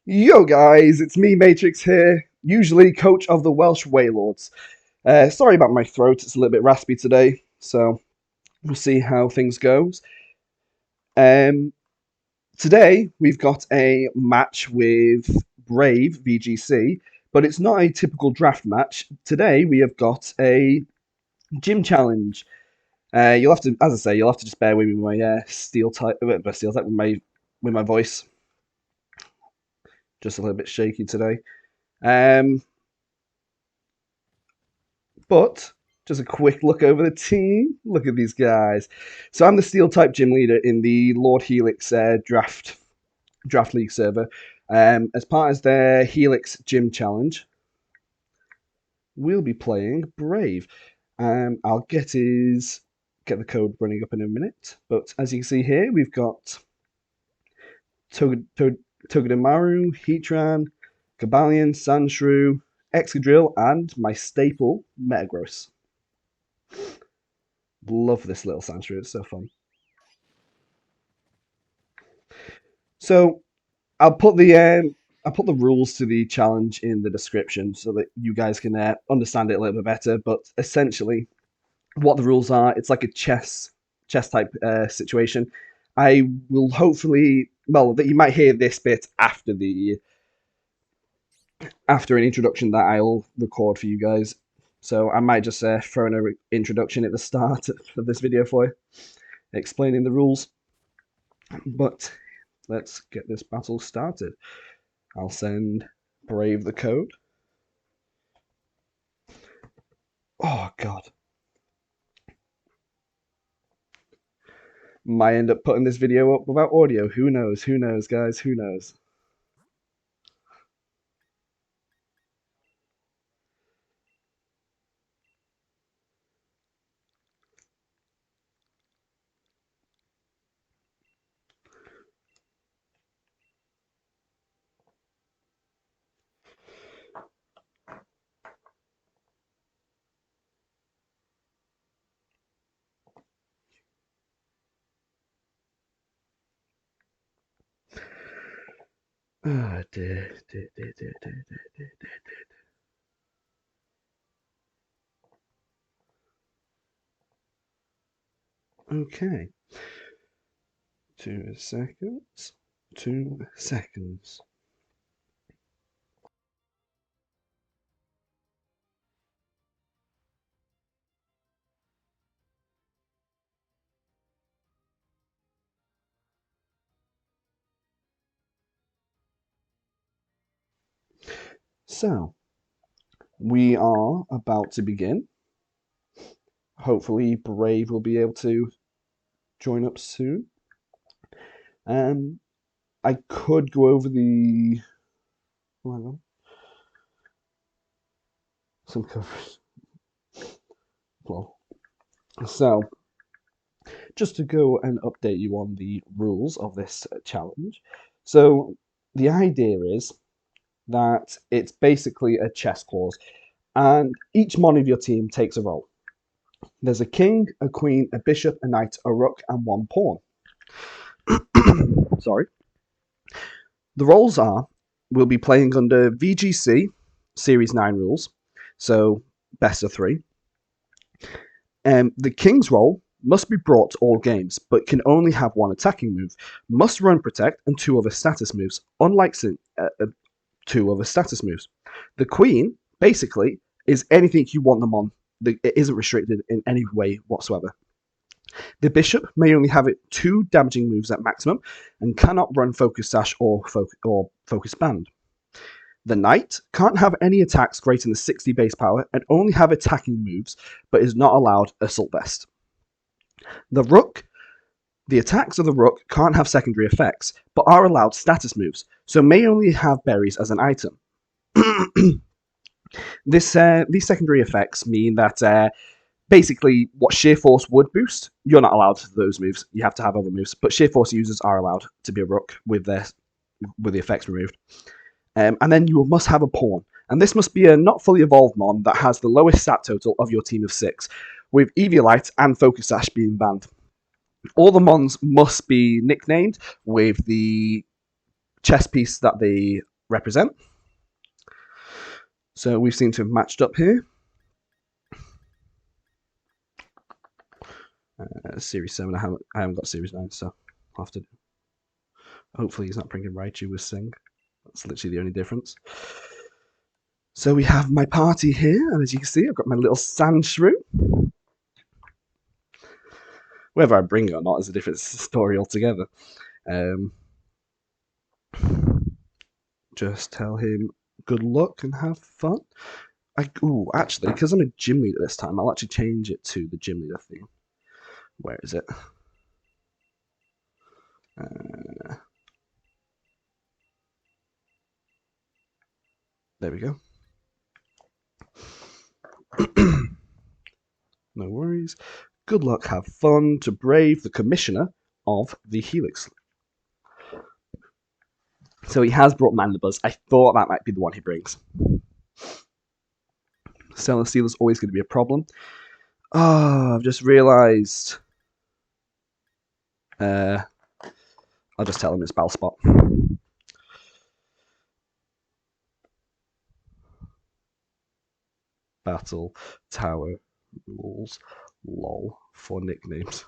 Yo guys, it's me Matrix here, usually coach of the Welsh Waylords. Sorry about my throat, it's a little bit raspy today, so we'll see how things goes. Um, Today we've got a match with Brave VGC, but it's not a typical draft match. Today we have got a gym challenge. You'll have to, as I say, you'll have to just bear with me with my steel type with my voice, just a little bit shaky today. Um, But just a quick look over the team. Look at these guys. So I'm the Steel type gym leader in the Lord Helix draft league server. As part of their Helix gym challenge, we'll be playing Brave. I'll get the code running up in a minute. But as you can see here, we've got Togedemaru, Heatran, Kabalion, Sandshrew, Excadrill, and my staple, Metagross. Love this little Sandshrew, it's so fun. So I'll put the rules to the challenge in the description so that you guys can understand it a little bit better. But essentially, what the rules are, it's like a chess type situation. I will hopefully, well, that you might hear this bit after an introduction that I'll record for you guys. So I might just throw in an introduction at the start of this video for you, explaining the rules. But let's get this battle started. I'll send Brave the code. Oh, God. Might end up putting this video up without audio. Who knows? Who knows, guys? Who knows? Ah, dear, dear, dear, dear, dear, dear, dear, dear. Okay. 2 seconds. 2 seconds. So, we are about to begin. Hopefully, Brave will be able to join up soon. I could go over the. Oh, hang on. Some covers. Well, so just to go and update you on the rules of this challenge. So the idea is that it's basically a chess clause, and each mon of your team takes a role. There's a king, a queen, a bishop, a knight, a rook, and one pawn. Sorry. The roles are we'll be playing under VGC Series 9 rules, so best of three. The king's role must be brought to all games, but can only have one attacking move, must run protect, and two other status moves, unlike two other status moves. The queen, basically, is anything you want them on. It isn't restricted in any way whatsoever. The bishop may only have it two damaging moves at maximum, and cannot run Focus Sash or Focus Band. The knight can't have any attacks greater than 60 base power and only have attacking moves, but is not allowed Assault Vest. The rook, the attacks of the rook can't have secondary effects, but are allowed status moves, so may only have berries as an item. These secondary effects mean that basically what Sheer Force would boost, you're not allowed those moves. You have to have other moves, but Sheer Force users are allowed to be a rook with the effects removed. And then you must have a pawn. And this must be a not fully evolved mon that has the lowest stat total of your team of 6, with Eviolite and Focus Sash being banned. All the mons must be nicknamed with the chess piece that they represent. So we seem to have matched up here. Series 7, I haven't got Series 9, so I'll have to. Hopefully he's not bringing Raichu with Sing. That's literally the only difference. So we have my party here, and as you can see, I've got my little Sandshrew. Whether I bring it or not is a different story altogether. Just tell him good luck and have fun. Actually, because I'm a gym leader this time, I'll actually change it to the gym leader theme. Where is it? There we go. No worries. Good luck, have fun to brave the commissioner of the Helix. So he has brought Mandibuzz. I thought that might be the one he brings. Celesteela's always going to be a problem. Oh, I've just realised. I'll just tell him it's Bellspot. Battle Tower rules. Lol. For nicknames.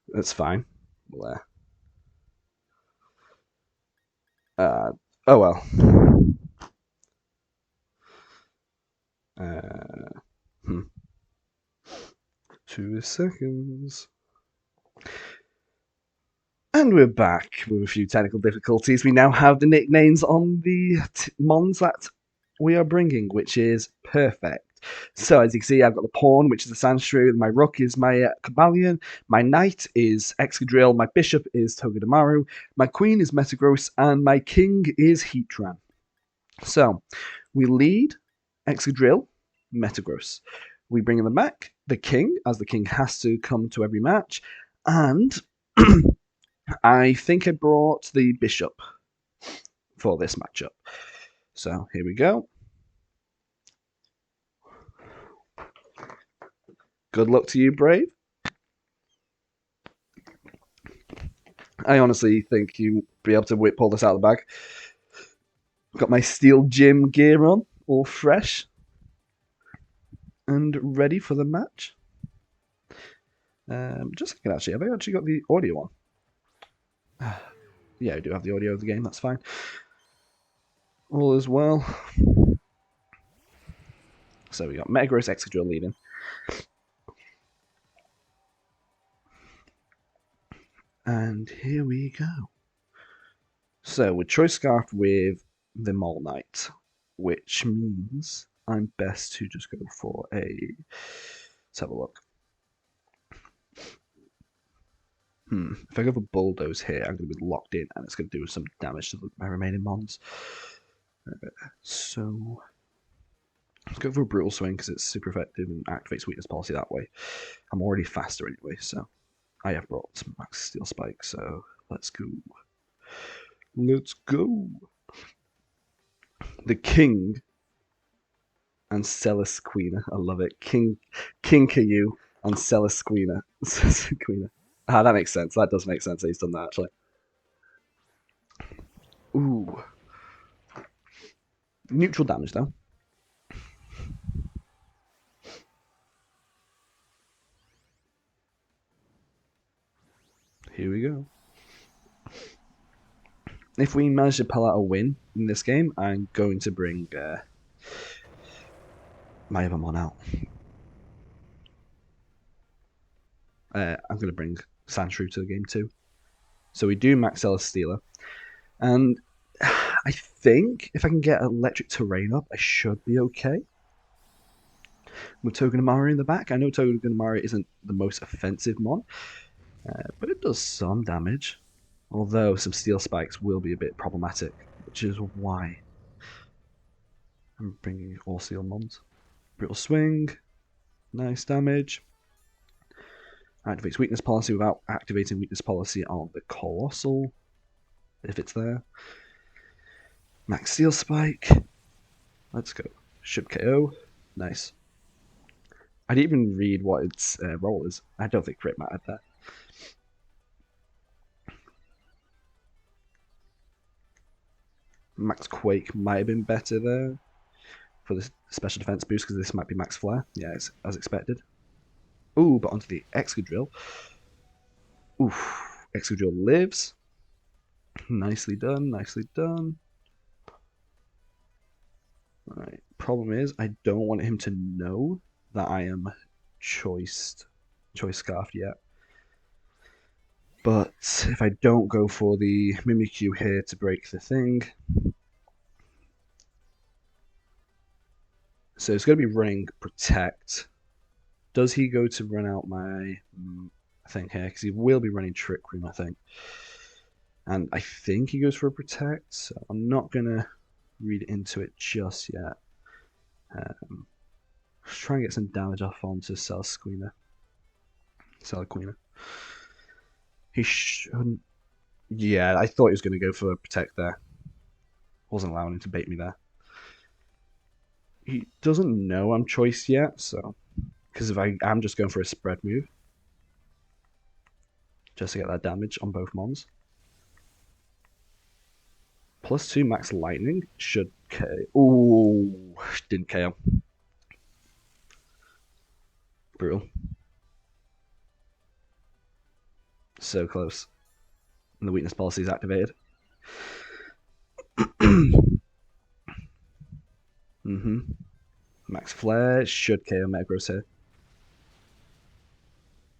That's fine. Oh well. 2 seconds. And we're back with a few technical difficulties. We now have the nicknames on the mons that we are bringing, which is perfect. So as you can see, I've got the Pawn, which is the Sandshrew. My Rook is my Cobalion. My Knight is Excadrill. My Bishop is Togedemaru. My Queen is Metagross. And my King is Heatran. So we lead Excadrill, Metagross. We bring them back, the King, as the King has to come to every match. And I think I brought the Bishop for this matchup. So here we go. Good luck to you, Brave. I honestly think you'll be able to pull this out of the bag. Got my Steel Gym gear on, all fresh and ready for the match. Just thinking, actually, have I actually got the audio on? Yeah, I do have the audio of the game, that's fine. All is well. So we got Metagross, Excadrill leading. And here we go. So we're Choice Scarf with the Mole Knight, which means I'm best to just go for a. Let's have a look. If I go for Bulldoze here, I'm going to be locked in, and it's going to do some damage to my remaining mons. So let's go for a Brutal Swing because it's super effective and activates Weakness Policy that way. I'm already faster anyway, so I have brought some Max Steel Spike, so let's go. Let's go. The King and Celesqueena. I love it. King Caillou and Celesqueena. Ah, that makes sense. That does make sense that he's done that, actually. Ooh. Neutral damage, though. Here we go. If we manage to pull out a win in this game, I'm going to bring my other mon out. I'm going to bring Sandshrew to the game too. So we do max Celesteela. And I think if I can get Electric Terrain up, I should be okay. With Togedemaru in the back. I know Togedemaru isn't the most offensive mon, but it does some damage. Although some Steel Spikes will be a bit problematic, which is why I'm bringing all Steel mons. Brutal Swing. Nice damage. Activates Weakness Policy without activating Weakness Policy on the Colossal, if it's there. Max Steel Spike. Let's go. Should KO. Nice. I didn't even read what its role is. I don't think crit mattered there. Max Quake might have been better there for the special defense boost because this might be Max Flare. Yeah, it's as expected. Ooh, but onto the Excadrill. Oof, Excadrill lives. Nicely done, nicely done. Right. Problem is, I don't want him to know that I am choice scarfed yet. But if I don't go for the Mimikyu here to break the thing, so it's going to be running Protect. Does he go to run out my thing here? Because he will be running Trick Room, I think. And I think he goes for a Protect, so I'm not going to read into it just yet. Let's try and get some damage off onto Celesqueena. He shouldn't. Yeah, I thought he was going to go for a Protect there. Wasn't allowing him to bait me there. He doesn't know I'm choice yet, so because if I am just going for a spread move, just to get that damage on both mons. +2 max lightning should KO. Ooh, didn't KO. Brutal. So close. And the weakness policy is activated. Max Flare should KO Megros here.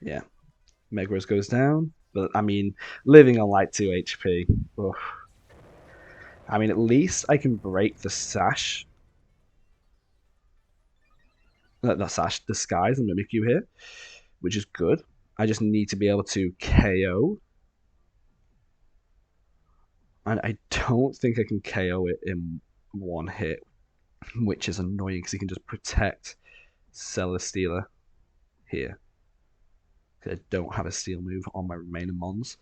Yeah. Megros goes down. But, I mean, living on like 2 HP. Ugh. I mean, at least I can break the Sash. Not Sash, Disguise and Mimikyu here, which is good. I just need to be able to KO. And I don't think I can KO it in one hit, which is annoying because he can just protect Celesqueena here. I don't have a steel move on my remaining mons.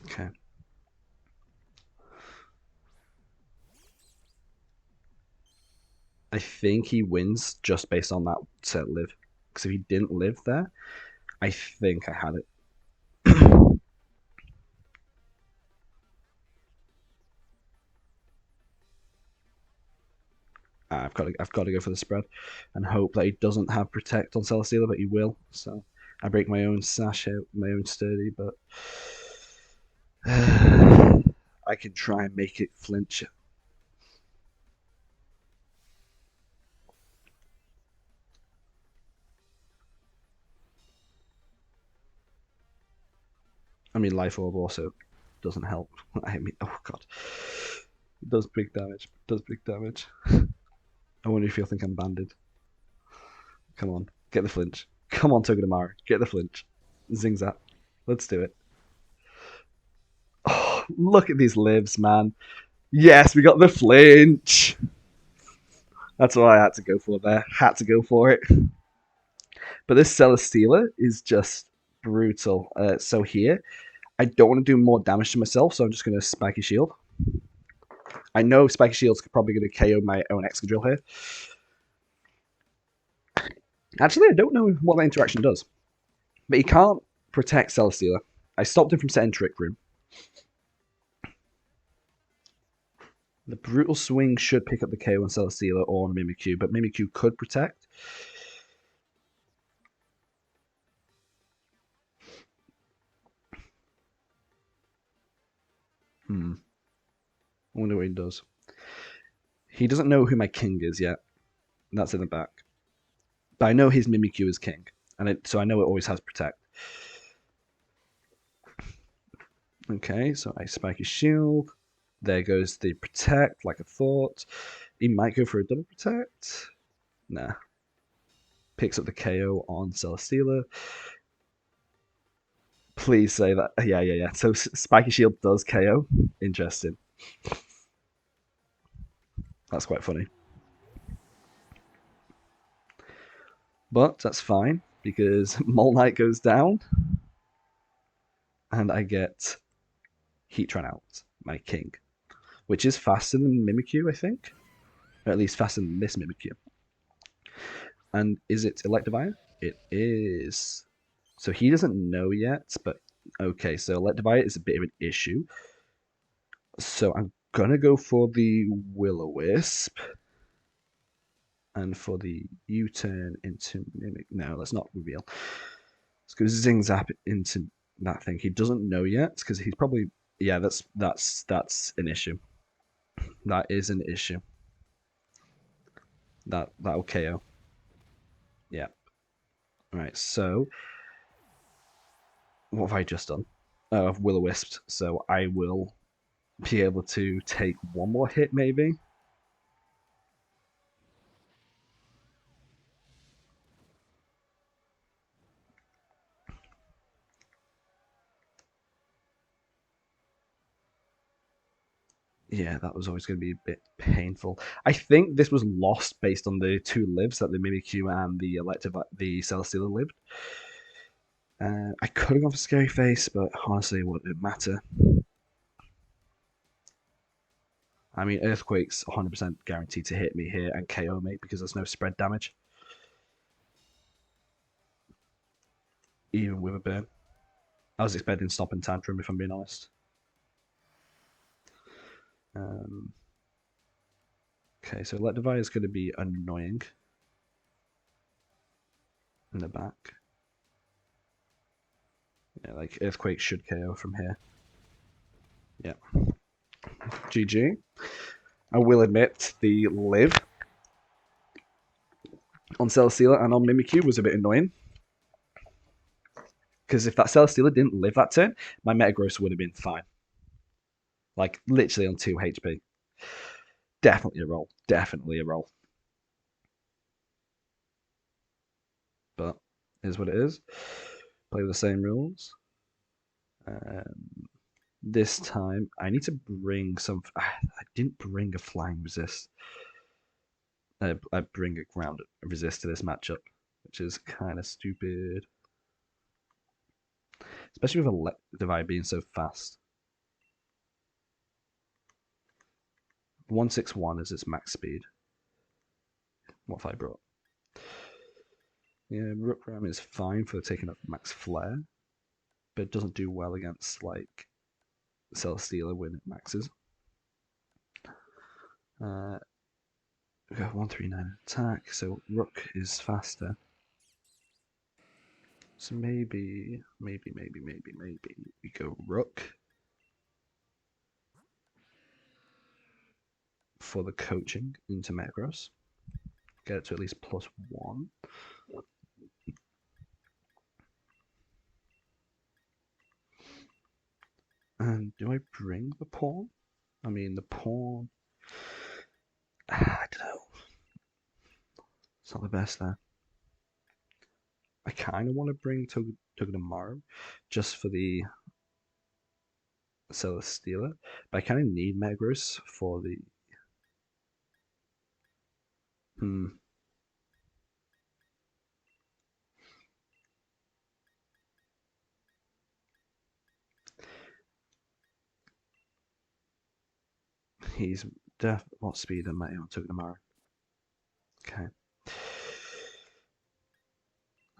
Okay. I think he wins just based on that set live. Because if he didn't live there, I think I had it. I've got to go for the spread and hope that he doesn't have Protect on Celesqueena, but he will. So I break my own Sash out, my own Sturdy, but I can try and make it flinch. I mean, Life Orb also doesn't help. I mean, oh god, it does big damage. It does big damage. I wonder if you'll think I'm banded. Come on, get the flinch. Come on, Togedemaru, get the flinch. Zingzap, let's do it. Oh, look at these lives, man. Yes, we got the flinch. That's what I had to go for there. Had to go for it. But this Celesqueena is just brutal. So here, I don't want to do more damage to myself, so I'm just going to Spiky Shield. I know Spiky Shield's probably going to KO my own Excadrill here. Actually, I don't know what that interaction does. But he can't protect Celesqueena. I stopped him from setting Trick Room. The Brutal Swing should pick up the KO on Celesqueena or on Mimikyu, but Mimikyu could protect. I wonder what he does. He doesn't know who my king is yet. That's in the back. But I know his Mimikyu is king, so I know it always has protect. Okay, so I spike his shield. There goes the protect, like I thought. He might go for a double protect. Nah. Picks up the KO on Celesqueena. Please say that. Yeah. So Spiky Shield does KO. Interesting. That's quite funny. But that's fine, because Mole Knight goes down. And I get Heatran out, my king. which is faster than Mimikyu, I think. Or at least faster than this Mimikyu. And is it Electivire? It is. So he doesn't know yet, but okay, so Electivire is a bit of an issue. So I'm gonna go for the Will-O-Wisp. And for the U-turn into Mimic. No, let's not reveal. Let's go Zing Zap into that thing. He doesn't know yet because he's probably yeah. That's an issue. That is an issue. That'll KO. Yeah. Right. So what have I just done? Oh, I've Will-O-Wisped. So I will be able to take one more hit, maybe. Yeah, that was always going to be a bit painful. I think this was lost based on the two lives that the Mimikyu and the Celesteela lived. I could have gone for Scary Face, but honestly, it wouldn't matter. I mean, Earthquake's 100% guaranteed to hit me here and KO me because there's no spread damage. Even with a burn. I was expecting Stop and Tantrum, if I'm being honest. Okay, so Electivire is going to be annoying in the back. Yeah, like Earthquake should KO from here. Yeah. GG. I will admit the live on Celesteela and on Mimikyu was a bit annoying. Because if that Celesteela didn't live that turn, my Metagross would have been fine. Like, literally on 2 HP. Definitely a roll. Definitely a roll. But is what it is. Play with the same rules. This time, I need to bring some. I didn't bring a flying resist. I bring a ground resist to this matchup, which is kind of stupid. Especially with Electivire being so fast. 161 is its max speed. What have I brought? Yeah, Rook Ram is fine for taking up max flare, but it doesn't do well against like Celesteela when it maxes. We got 139 attack, so Rook is faster. So maybe we go Rook for the coaching into Metagross. Get it to at least +1. And do I bring the pawn? I mean, the pawn. I don't know. It's not the best there. I kind of want to bring Togedemaru just for the Celesteela, but I kind of need Metagross for the. He's what speed am I on Togedemaru? Okay.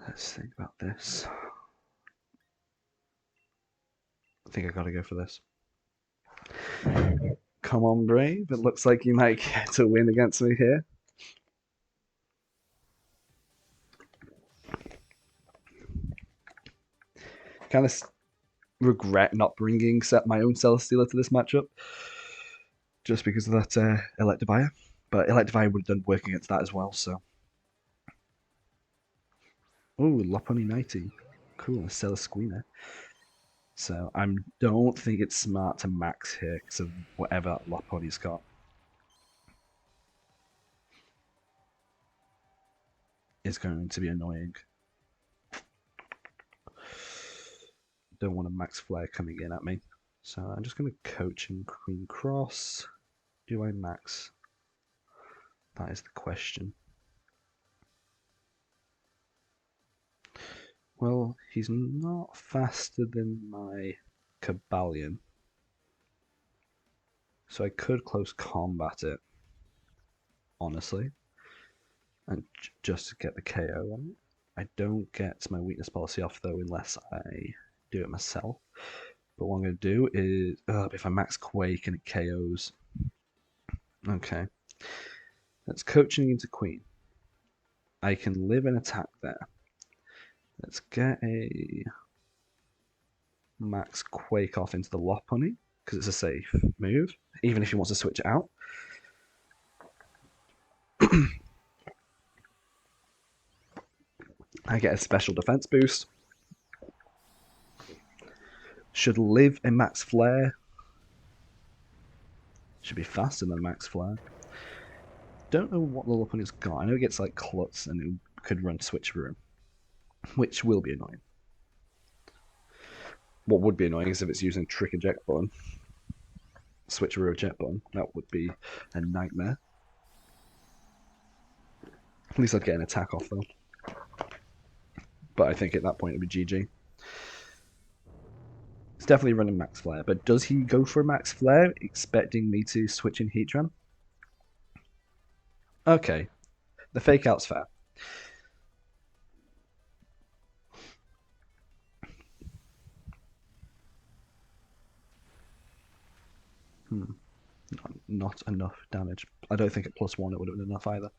Let's think about this. I think I gotta go for this. Come on, Brave. It looks like you might get a win against me here. Kind of regret not bringing my own Celesteela to this matchup. Just because of that Electivire. But Electivire would have done work against that as well, so. Oh, Lopunny Nighty. Cool, Celesqueena. So I don't think it's smart to max here because of whatever Lopunny's got. Is going to be annoying. Don't want a max flare coming in at me. So I'm just going to coach in Queen Cross. Do I max? That is the question. Well, he's not faster than my Cobalion. So I could close combat it, honestly, and just to get the KO on it. I don't get my weakness policy off though unless I do it myself. But what I'm going to do is, if I max Quake and it KOs, okay. That's coaching into Queen. I can live and attack there. Let's get a max Quake off into the Lopunny, because it's a safe move, even if he wants to switch it out. I get a special defense boost. Should live a max Flare. Should be faster than max Flare. Don't know what the Lopunny's got. I know it gets like Klutz and it could run Switcheroo, which will be annoying. What would be annoying is if it's using Trick Eject button. Switcheroo eject button. That would be a nightmare. At least I'd get an attack off though. But I think at that point it'd be GG. It's definitely running max flare, but does he go for a max flare, expecting me to switch in Heatran? Okay, the fake out's fair. Not enough damage. I don't think at +1 it would have been enough either.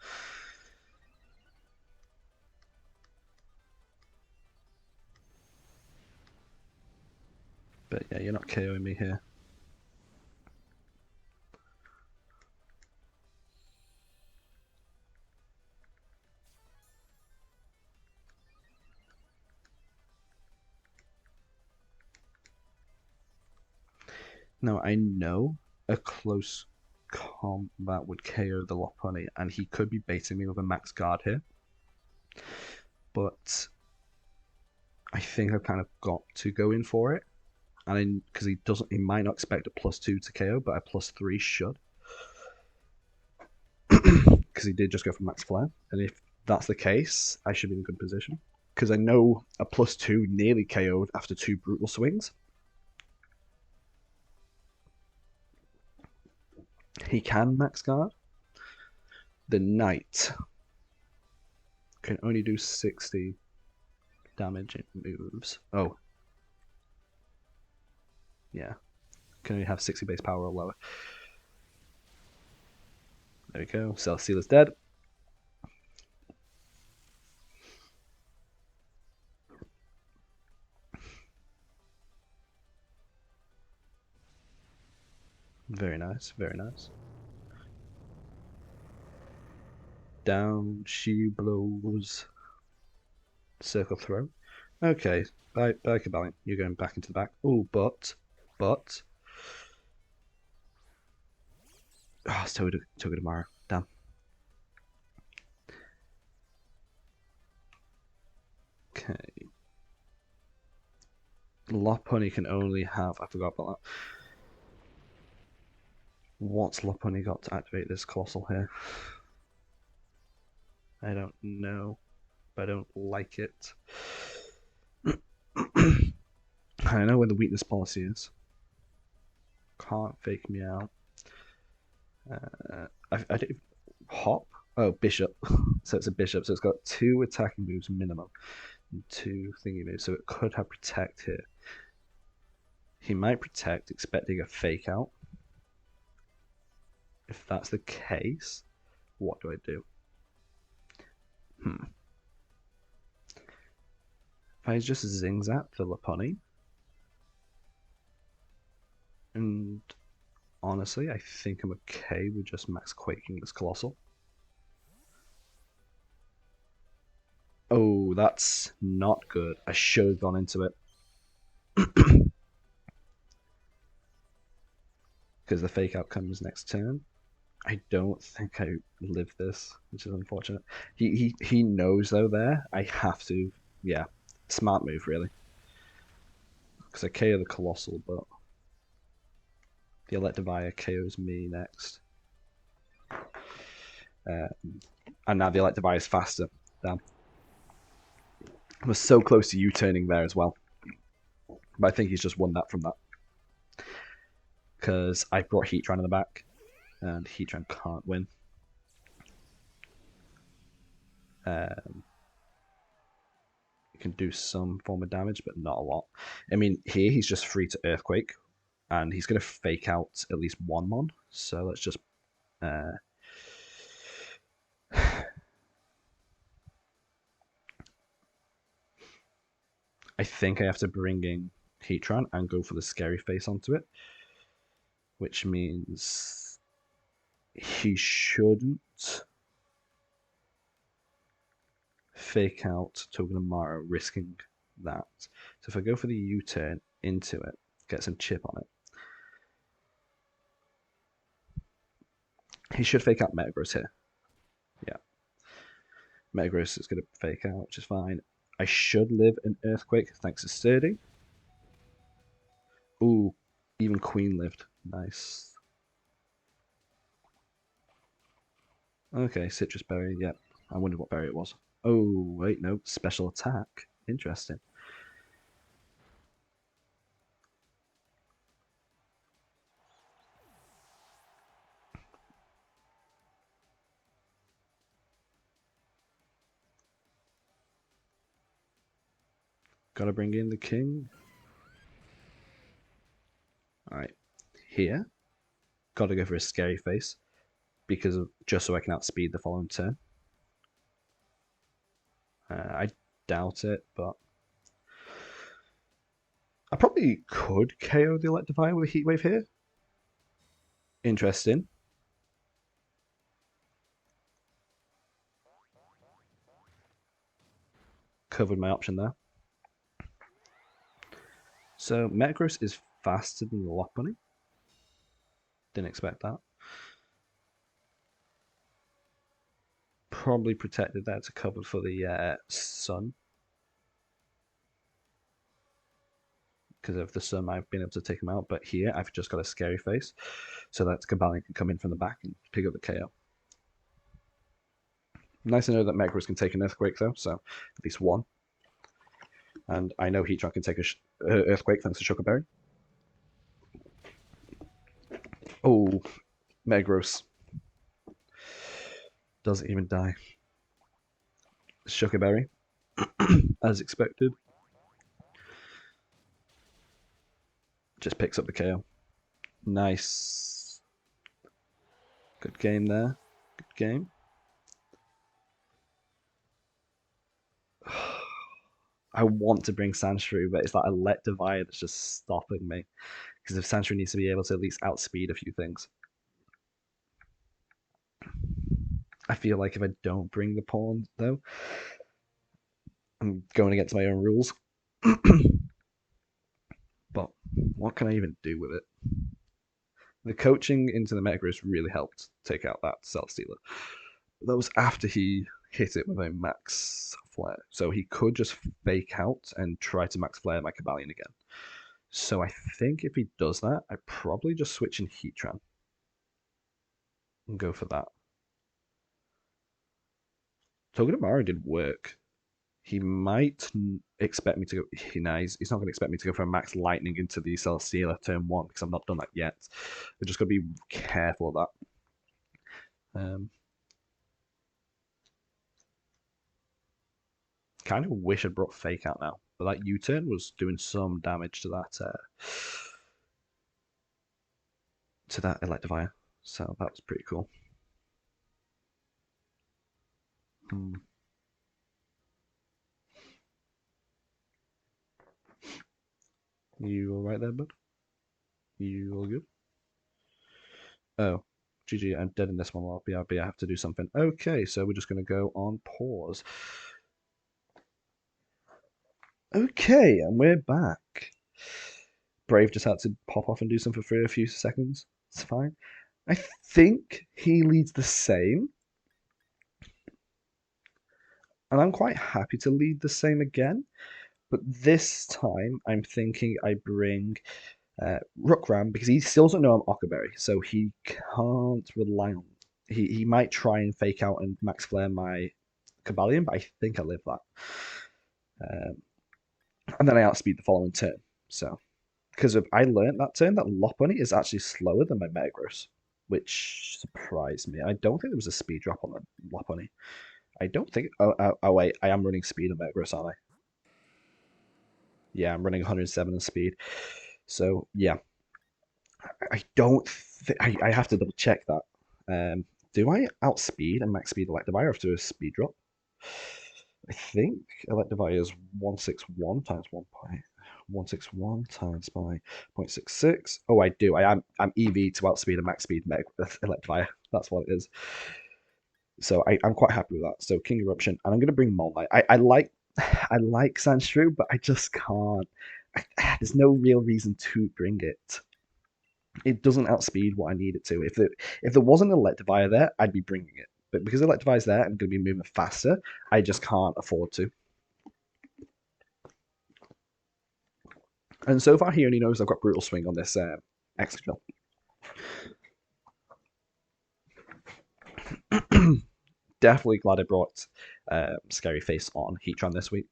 But yeah, you're not KOing me here. Now I know a close combat would KO the Lopunny, and he could be baiting me with a max guard here. But I think I've kind of got to go in for it. And because he might not expect a +2 to KO, but a +3 should. Because he did just go for max flare. And if that's the case, I should be in a good position. Because I know a +2 nearly KO'd after 2 brutal swings. He can max guard. The Knight can only do 60 damage it moves. Oh. Yeah. Can only have 60 base power or lower. There we go. Celesqueena's dead. Very nice, very nice. Down she blows. Circle throw. Okay, bye Kabalion. You're going back into the back. Oh, but. Oh, it's Togedemaru. Damn. Okay. Lopunny can only have. I forgot about that. What's Lopunny got to activate this Colossal here? I don't know. But I don't like it. I know where the weakness policy is. Can't fake me out. I did hop. Oh, bishop. So it's a bishop. So it's got 2 attacking moves minimum, and 2 thingy moves. So it could have protect here. He might protect, expecting a fake out. If that's the case, what do I do? If I just zing zap the Lopunny, and honestly, I think I'm okay with just max quaking this Colossal. Oh, that's not good. I should have gone into it. Because the fake out comes next turn. I don't think I live this, which is unfortunate. He knows though there. I have to. Yeah. Smart move, really. Because I KO the Colossal, but the Electivire KOs me next. And now the Electivire is faster. Damn. I was so close to U-turning there as well. But I think he's just won that from that. because I brought Heatran in the back, and Heatran can't win. He can do some form of damage, but not a lot. I mean, here he's just free to Earthquake, and he's going to fake out at least one mon. So let's just... I think I have to bring in Heatran and go for the Scary Face onto it, which means he shouldn't fake out Togedemaru, risking that. So if I go for the U-turn into it, get some chip on it, he should fake out Metagross here. Yeah. Metagross is going to fake out, which is fine. I should live an Earthquake thanks to Sturdy. Ooh, even Queen lived. Nice. Okay, Citrus Berry, yeah. I wondered what berry it was. Oh, wait, no. Special attack. Interesting. Gotta bring in the king. Alright. Here. Gotta go for a Scary Face. Because just so I can outspeed the following turn. I doubt it, but... I probably could KO the Electivire with a Heat Wave here. Interesting. Covered my option there. So Metagross is faster than the Lopunny. Didn't expect that. Probably protected there to cover for the sun. Because of the sun, I've been able to take him out. But here, I've just got a Scary Face. So that Compelling can come in from the back and pick up the KO. Nice to know that Metagross can take an Earthquake, though. So at least one. And I know Heatran can take a Earthquake thanks to Sugar Berry. Oh, Metagross doesn't even die. Sugar Berry, as expected, just picks up the KO. Nice. Good game there. Good game. I want to bring Sandshrew, but it's that Electivire that's just stopping me. Because if Sandshrew needs to be able to at least outspeed a few things. I feel like if I don't bring the pawn, though, I'm going against my own rules. But what can I even do with it? The coaching into the Metagross really helped take out that Celesqueena. That was after he hit it with a Max Flare. So he could just fake out and try to Max Flare my Cobalion again. So I think if he does that, I probably just switch in Heatran and go for that. Togedemaru did work. He might expect me to go... he's not going to expect me to go for a Max Lightning into the Celesqueena turn 1 because I've not done that yet. I've just got to be careful of that. Kind of wish I'd brought Fake out now, but that U-turn was doing some damage to that Electivire, so that was pretty cool. You all right there, bud? You all good? Oh, GG, I'm dead in this one. BRB, I have to do something. Okay, so we're just going to go on pause. Okay, and we're back. Brave just had to pop off and do something for a few seconds. It's fine. I think he leads the same. And I'm quite happy to lead the same again. But this time, I'm thinking I bring Rook Ram because he still doesn't know I'm Ockerberry, so he can't rely on. He might try and fake out and Max Flare my Cobalion, but I think I live that. And then I outspeed the following turn. So Because I learned that turn that Lopunny is actually slower than my Metagross, which surprised me. I don't think there was a speed drop on the Lopunny. I don't think. Oh, wait, I am running speed on Metagross, aren't I? Yeah, I'm running 107 in speed. So yeah, I don't. I have to double check that. Do I outspeed and max speed Electivire after a speed drop? I think Electivire is 161 times 1.161 times by 0.66. Oh, I do. I'm EV to outspeed and max speed Electivire. That's what it is. So I'm quite happy with that. So King Eruption, and I'm going to bring Molnite. I like I like Sandshrew, but I just can't. There's no real reason to bring it. It doesn't outspeed what I need it to. If there wasn't an Electivire there, I'd be bringing it. But because Electivire's there, I'm going to be moving faster. I just can't afford to. And so far, he only knows I've got Brutal Swing on this Execute. Definitely glad I brought Scary Face on Heatran this week.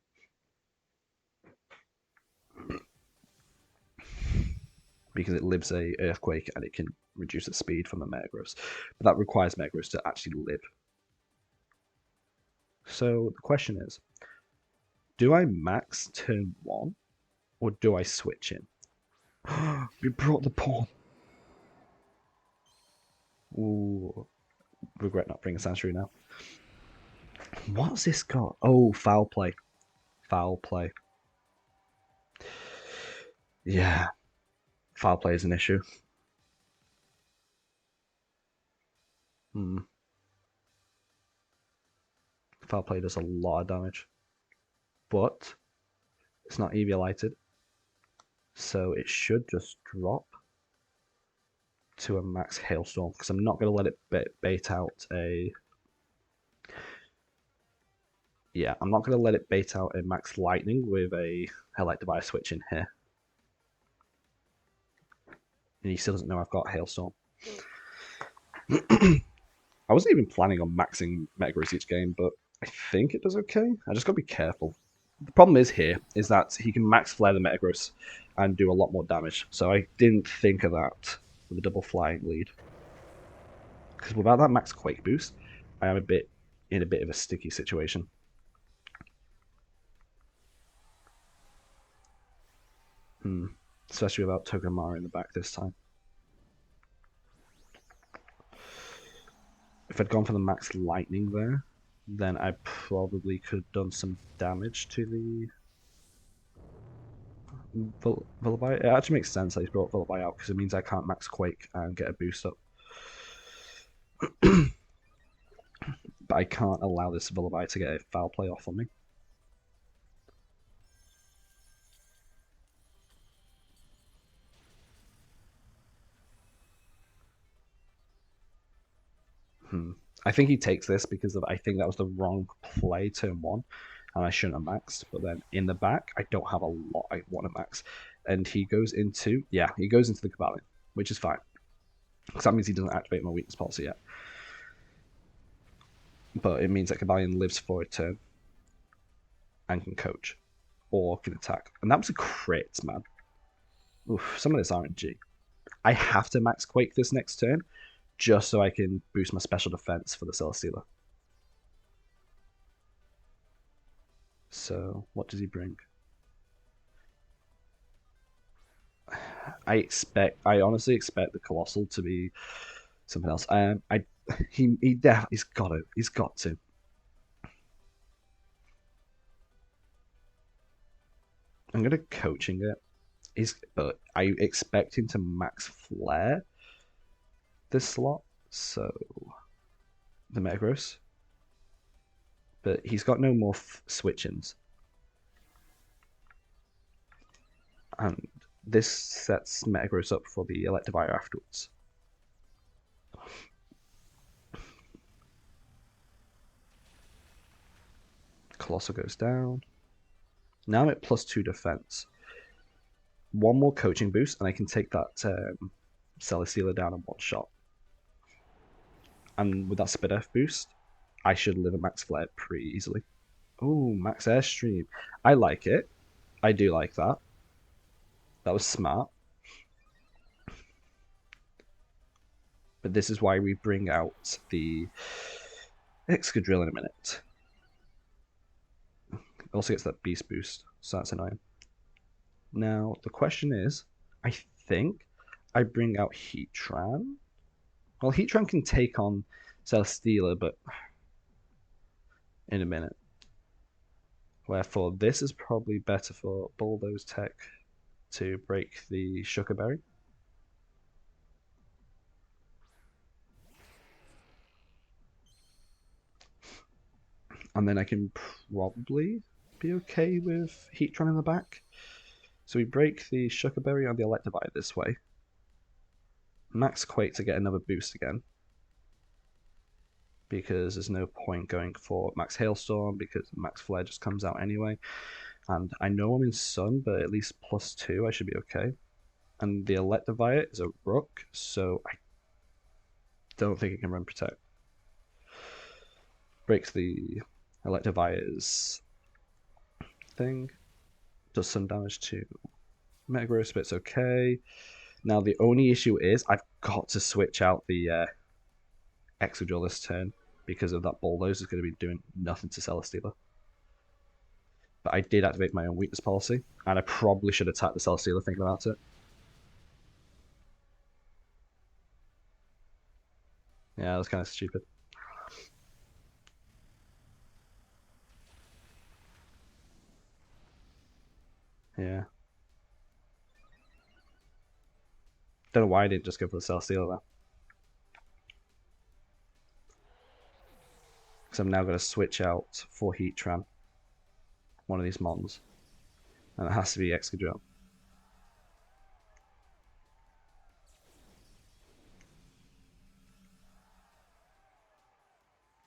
Because it lives a Earthquake and it can reduce its speed from a Metagross. But that requires Metagross to actually live. So the question is, do I max turn 1 or do I switch in? We brought the pawn. Ooh, regret not bringing Sandshrew now. What's this got? Oh, foul play. Foul play. Yeah, foul play is an issue. Foul play does a lot of damage. But it's not eviolated. So it should just drop to a max Hailstorm. Because I'm not going to let it bait out a... Yeah, I'm not going to let it bait out a max Lightning with a Electivire switch in here. And he still doesn't know I've got Hailstorm. I wasn't even planning on maxing Metagross each game, but I think it does okay. I just got to be careful. The problem is here is that he can max flare the Metagross and do a lot more damage. So I didn't think of that with a double flying lead. Because without that max Quake boost, I am in a bit of a sticky situation. Especially without Togomara in the back this time. If I'd gone for the max Lightning there, then I probably could have done some damage to the Vullaby. It actually makes sense that he's brought Vullaby out because it means I can't max Quake and get a boost up. But I can't allow this Vullaby to get a foul play off on me. I think he takes this because I think that was the wrong play turn 1 and I shouldn't have maxed. But then in the back, I don't have a lot I want to max. And he goes into, he goes into the Cobalion, which is fine. Because that means he doesn't activate my weakness policy yet. But it means that Cobalion lives for a turn and can coach or can attack. And that was a crit, man. Oof, some of this RNG. I have to max Quake this next turn just so I can boost my special defense for the Celesqueena. So, what does he bring? I honestly expect the Colossal to be something else. He's got to. I'm gonna coaching it. But I expect him to max flare this slot, so the Metagross. But he's got no more switch-ins. And this sets Metagross up for the Electivire afterwards. Colossal goes down. Now I'm at +2 defense. One more coaching boost, and I can take that Celesqueena down in one shot. And with that Speed F boost, I should live a max flare pretty easily. Oh, max Airstream. I like it. I do like that. That was smart. But this is why we bring out the Excadrill in a minute. It also gets that Beast Boost, so that's annoying. Now, the question is, I think I bring out Heatran. Well, Heatran can take on Celesteela, but in a minute. Wherefore, this is probably better for Bulldoze Tech to break the Sugar Berry. And then I can probably be okay with Heatran in the back. So we break the Sugar Berry on the Electivire this way. Max Quake to get another boost again. Because there's no point going for Max Hailstorm because Max Flare just comes out anyway. And I know I'm in Sun, but at least +2 I should be okay. And the Electivire is a Rook, so I don't think it can run Protect. Breaks the Electivire's thing. Does some damage to Metagross, but it's okay. Now the only issue is I've got to switch out the Excadrill this turn because of that Bulldoze is going to be doing nothing to Celesteela. But I did activate my own weakness policy, and I probably should attack the Celesteela thinking about it. Yeah, that's kind of stupid. Yeah. Don't know why I didn't just go for the Celesteela there. Because I'm now going to switch out for Heatran. One of these Mons. And it has to be Excadrill.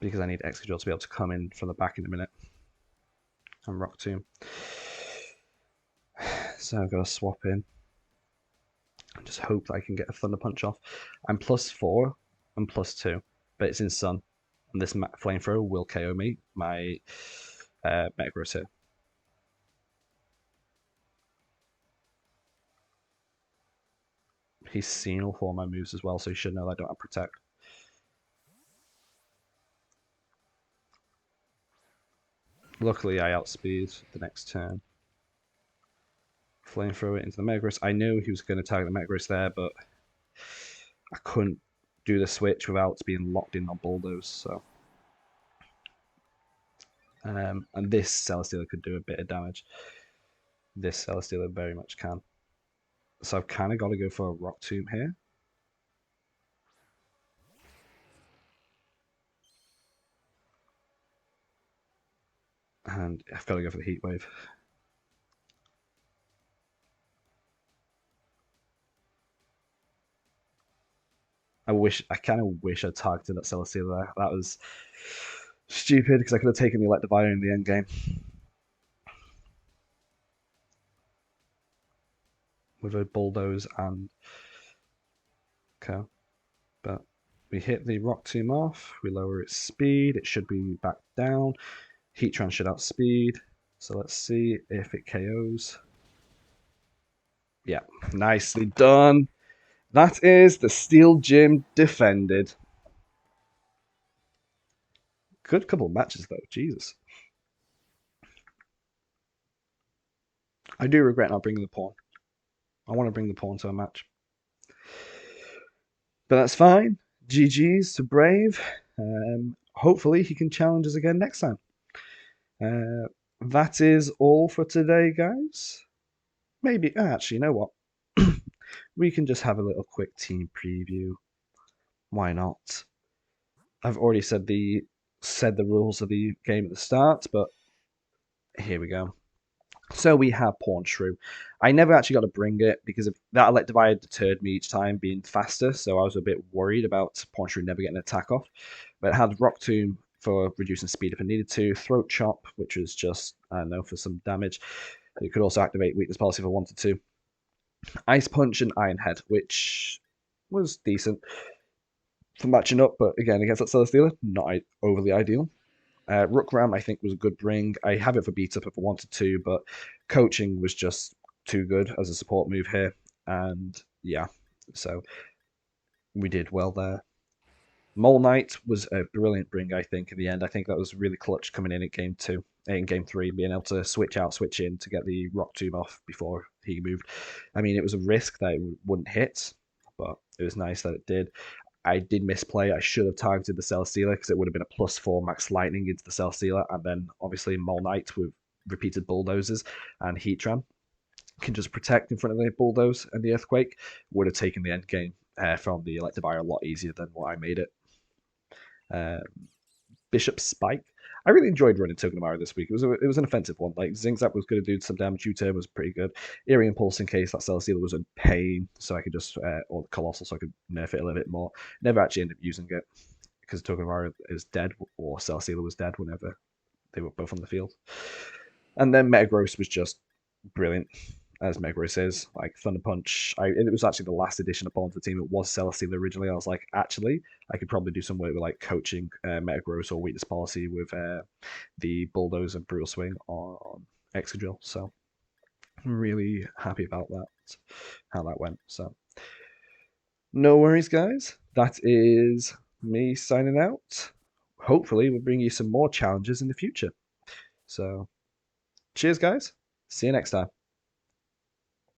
Because I need Excadrill to be able to come in from the back in a minute. And Rock Tomb. So I've got to swap in. And just hope that I can get a Thunder Punch off. I'm +4 and +2. But it's in Sun. And this Flamethrower will KO me. My Metagross here. He's seen all 4 of my moves as well, so he should know that I don't have Protect. Luckily, I outspeed the next turn. Flamethrower into the Metagross. I knew he was going to target the Metagross there, but I couldn't do the switch without being locked in on Bulldoze, so... and this Celesteela could do a bit of damage. This Celesteela very much can. So I've kind of got to go for a Rock Tomb here. And I've got to go for the Heat Wave. I kind of wish I targeted that Celesteela there. That was stupid because I could have taken the Electivire in the end game. With a Bulldoze and okay. But we hit the Rock Tomb off, we lower its speed, it should be back down. Heatran should outspeed. So let's see if it KOs. Yeah, nicely done. That is the Steel Gym defended. Good couple of matches though, Jesus. I do regret not bringing the pawn. I want to bring the pawn to a match. But that's fine. GG's to Brave. Hopefully he can challenge us again next time. That is all for today, guys. Maybe, actually, you know what? We can just have a little quick team preview. Why not? I've already said the rules of the game at the start, but here we go. So we have Pawn Shrew. I never actually got to bring it because of that Electivire deterred me each time being faster, so I was a bit worried about Pawn Shrew never getting an attack off. But it had Rock Tomb for reducing speed if I needed to, Throat Chop, which was just, I don't know, for some damage. It could also activate Weakness Policy if I wanted to. Ice Punch and Iron Head, which was decent for matching up, but again, against that Celesteela, not overly ideal. Rook Ram, I think, was a good bring. I have it for beat up if I wanted to, but coaching was just too good as a support move here, and yeah, so we did well there. Mole Knight was a brilliant bring, I think, in the end. I think that was really clutch coming in at game 3, being able to switch out, switch in to get the Rock Tomb off before he moved. I mean, it was a risk that it wouldn't hit, but it was nice that it did. I did misplay. I should have targeted the Celesqueena because it would have been a +4 max lightning into the Celesqueena, and then obviously Mole Knight with repeated bulldozers and Heatran can just protect in front of the bulldoze and the earthquake. Would have taken the end game from the Electivire a lot easier than what I made it. Um, Bishop Spike. I really enjoyed running Togedemaru this week. It was an offensive one. Like Zingzap was going to do some damage. U-turn was pretty good. Eerie Impulse in case that Celesqueena was in pain, so I could just or Colossal, so I could nerf it a little bit more. Never actually ended up using it because Togedemaru is dead or Celesqueena was dead whenever they were both on the field. And then Metagross was just brilliant, as Metagross is. Like Thunder Punch, it was actually the last edition of Born to the Team. It was Celestina originally. I was like, actually, I could probably do some work with like coaching Metagross or Weakness Policy with the Bulldoze and Brutal Swing on Excadrill. So I'm really happy about that, how that went. So no worries, guys. That is me signing out. Hopefully, we'll bring you some more challenges in the future. So cheers, guys. See you next time.